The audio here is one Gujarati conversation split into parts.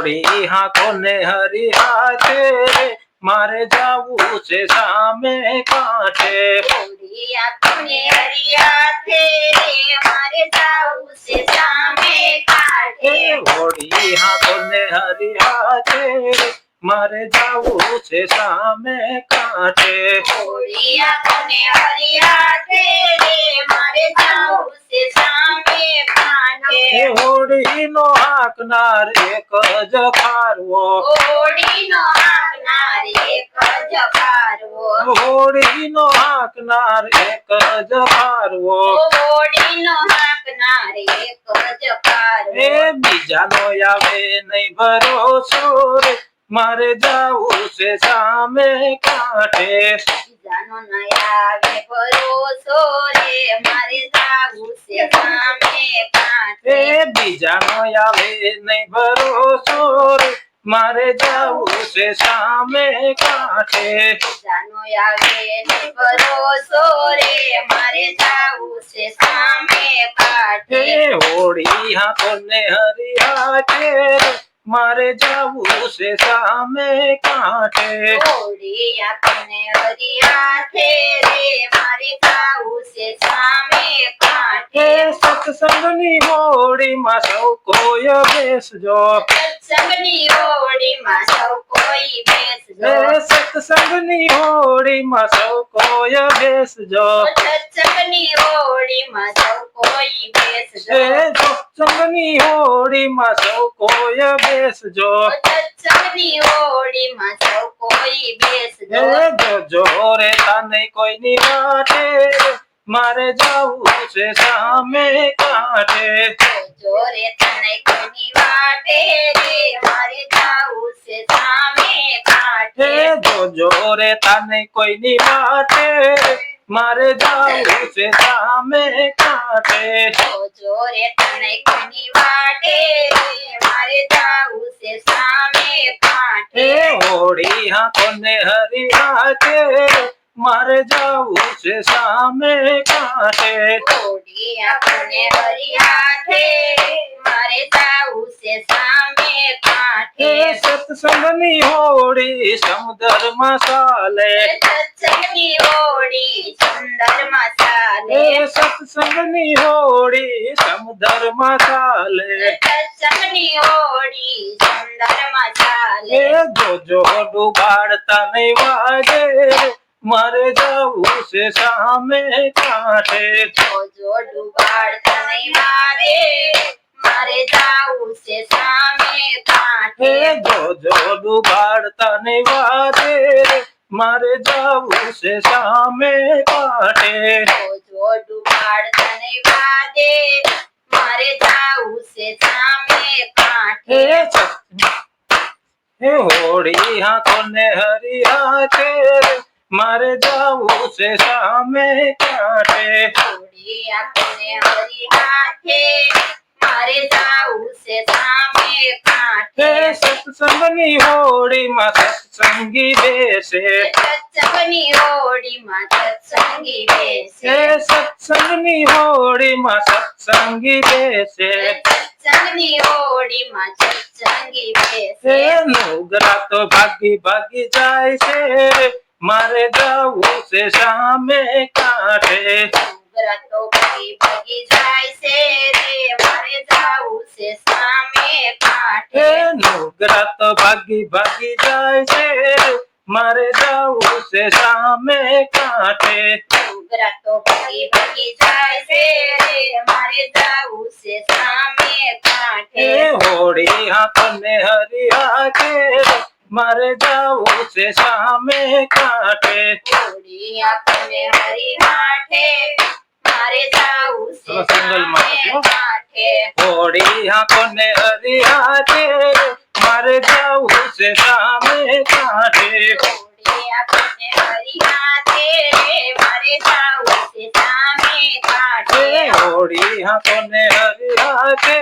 હોળી હાકો ને હરી હાથે રે મારે જાવું છે સામે કાંઠે હોળી હાકો ને હરી હાથે રે મારે જાવું છે સામે કાંઠે હોળી હાકો ને હરી હાથે રે મારે જાવું છે સામે કાંઠે હોળી હાકો ને હરી હાથે રે મારે જાવું છે સામે કાંઠે હોળી નો હાકનાર એક જ ખારવો હોળી નો હાકનાર એક જ ખારવો હોળી નો હાકનાર એક જ ખારવો હોળી નો હાકનાર એક જ ખારવો બીજા નો આવે નહીં ભરોસો રે મારે જાવું છે સામે કાંઠે બીજાનો ન આવે ભરોસો રે મારે જાવું છે સામે કાંઠે બીજા નો આવે નહીં ભરોસો રે મારે જાવું છે સામે કાંઠે બીજાનો આવે ને ભરોસો રે મારે જાવું છે સામે કાંઠે હોળી હાકો ને હરી હાથે રે મારે જાવું છે સામે કાંઠે હોળી હાકો ને હરી હાથે રે મારે જાવું છે સામે કાંઠે સત્સંગની હોળીમાં સૌ કોઈ બેસજો સત્સંગની હોળીમાં સૌ કોઈ બેસજો સત્સંગની હોળીમાં સૌ કોઈ બેસજો સત્સંગની હોળીમાં સૌ કોઈ બેસજો સત્સંગની હોળીમાં સૌ કોઈ બેસજો સત્સંગની હોળીમાં સૌ કોઈ બેસજો જોજો રે તને કોઈની વાટે મારે જાવું છે સામે કાંઠે જોરે તને કોઈની વાટે રે મારે જાવું છે સામે કાંઠે જોજો રે તને કોઈની વાટે મારે જાવું છે સામે કાંઠે જોરે તને કોઈની વાટે રે મારે જાવું છે સામે કાંઠે હોળી હાકો ને હરી હાથે મારે જાવું છે સામે કાંઠે હોળી હાકો ને હરી હાથે મારે જાવું છે સામે કાંઠે સત્સંગની હોળી સમુદ્રમાં ચાલે સત્સંગની હોળી સુંદરમાં ચાલે સત્સંગની હોળી સમુદ્રમાં ચાલે સત્સંગની હોળી સુંદરમાં ચાલે જોજો ડૂબાડતા નહીં વાજે મારે જાવું છે સામે કાંઠે જોજો ડૂબાડતા નહીં મારે મારે જાવું છે સામે કાંઠે જોજો ડૂબાડતા નહીં વાજે મારે જાવું છે સામે કાંઠે જોજો ડૂબાડતા નહીં વાદે મારે જાવું છે સામે કાંઠે હોળી હાકો ને હરી હાથે મારે જાવું છે સામે કાંઠે હોળી હાકો ને હરી હાથે મારે જાવું છે સામે કાંઠે સત્સંગની હોળીમાં સત્સંગી બેસે સત્સંગની હોળીમાં સત્સંગી બેસે સત્સંગની હોળીમાં સત્સંગી બેસે સત્સંગની હોળીમાં સત્સંગી બેસે નુગરા તો ભાગી ભાગી જાય છે મારે જાવું છે સામે કાંઠે નુગરા તો ભાગી ભાગી જાય છે રે મારે જાવું છે સામે કાંઠે નુગરા તો ભાગી ભાગી જાય છે મારે જાવું છે સામે કાંઠે નુગરા તો ભાગી ભાગી જાય છે રે મારે જાવું છે સામે કાંઠે હોળી હાકો ને હરી હાથે મારે જાવું છે સામે કાંઠે હોળી હાકો ને હરી હાથે મારે જાવું છે સામે કાંઠે હોળી હાકો ને હરી હાથે મારે જાવું છે સામે કાંઠે હોળી હાકો ને હરી હાથે મારે જાવું છે સામે કાંઠે હોળી હાકો ને હરી હાથે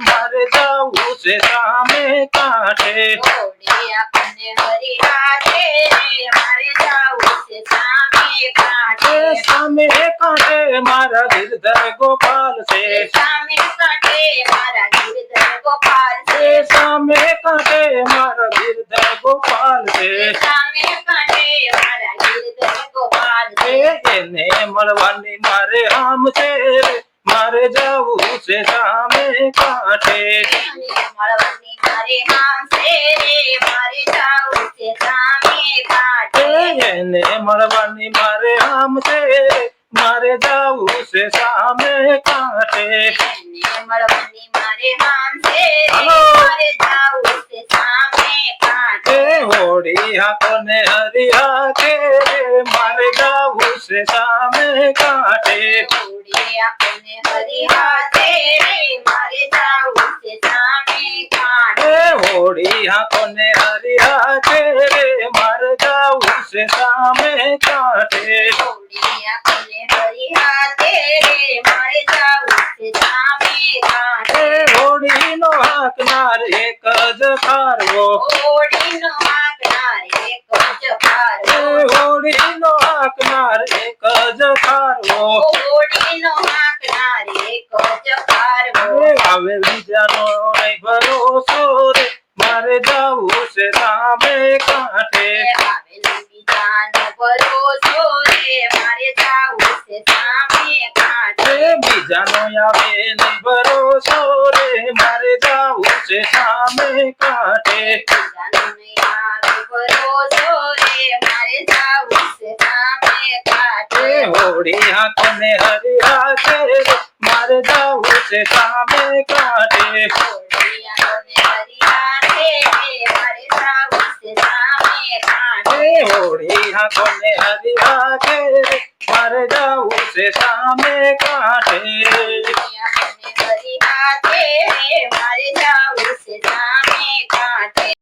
મારે જાવું છે સામે કાંઠે હોળી હાકો ને હરી હાથે મારે જાવું છે સામે કાંઠે સામે કાંઠે મારા ગિરધર ગોપાલ છે સામે કાંઠે મારા ગિરધર ગોપાલ છે સામે મારા ગિરધર ગોપાલ છે સામે કાંઠે મારા ગિરધર ગોપાલ છે એને મળવાની મારે આમ છે રે મારે જાવું છે સામે કાંઠે મળવાની મારે આમ છે રે મારે જાવું છે સામે કાંઠે એને મળવાની મારે આમ છે રે મારે જાવું છે સામે કાંઠે મળવાની મારે આમ છે રે હાલો. મારે જાવું છે સામે કાંઠે હોળી હાકોને હરિયા કે રે મારે જાવું છે સામે કાંઠે હોળી આપણને હરિયા છે રે મારે જાવું છે સામે કાંઠે હોળી હાકોને હરિયા કે રે મારે જાવું છે સામે કાંઠે હોળી આપણને હરિયા છે રે મારે જાવું છે સામે કાંઠે હોળીનો હાકનાર એક જ ખારવો હોળીનો વાગનાર એક જ પારવો હોળીનો હાકનાર એક જ ખારવો હોળીનો વાગનાર એક જ પારવો આવે બીજાનો નહીં ભરોસો રે મારે જાવું છે સામે કાંઠે આવેલું બીજાનો ભરોસો રે મારે જાવું છે સામે કાંઠે બીજાનો આવે નહીં ભરોસો રે મારે જાવું છે સામે કાંઠે બીજાનો નહીં આવે ભરોસો રે મારે જાવું છે સામે કાંઠે હોળી હાથોને હરિયા છે રે મારે જાવું છે સામે કાંઠે હોળી આપણને હરિયા છે રે મારે જાવું છે સામે કાંઠે હોળી હાથોને હરિયા છે રે મારે જાવું છે સામે કાંઠે આપણને હરિયા છે રે મારે જાવું છે સામે કાંઠે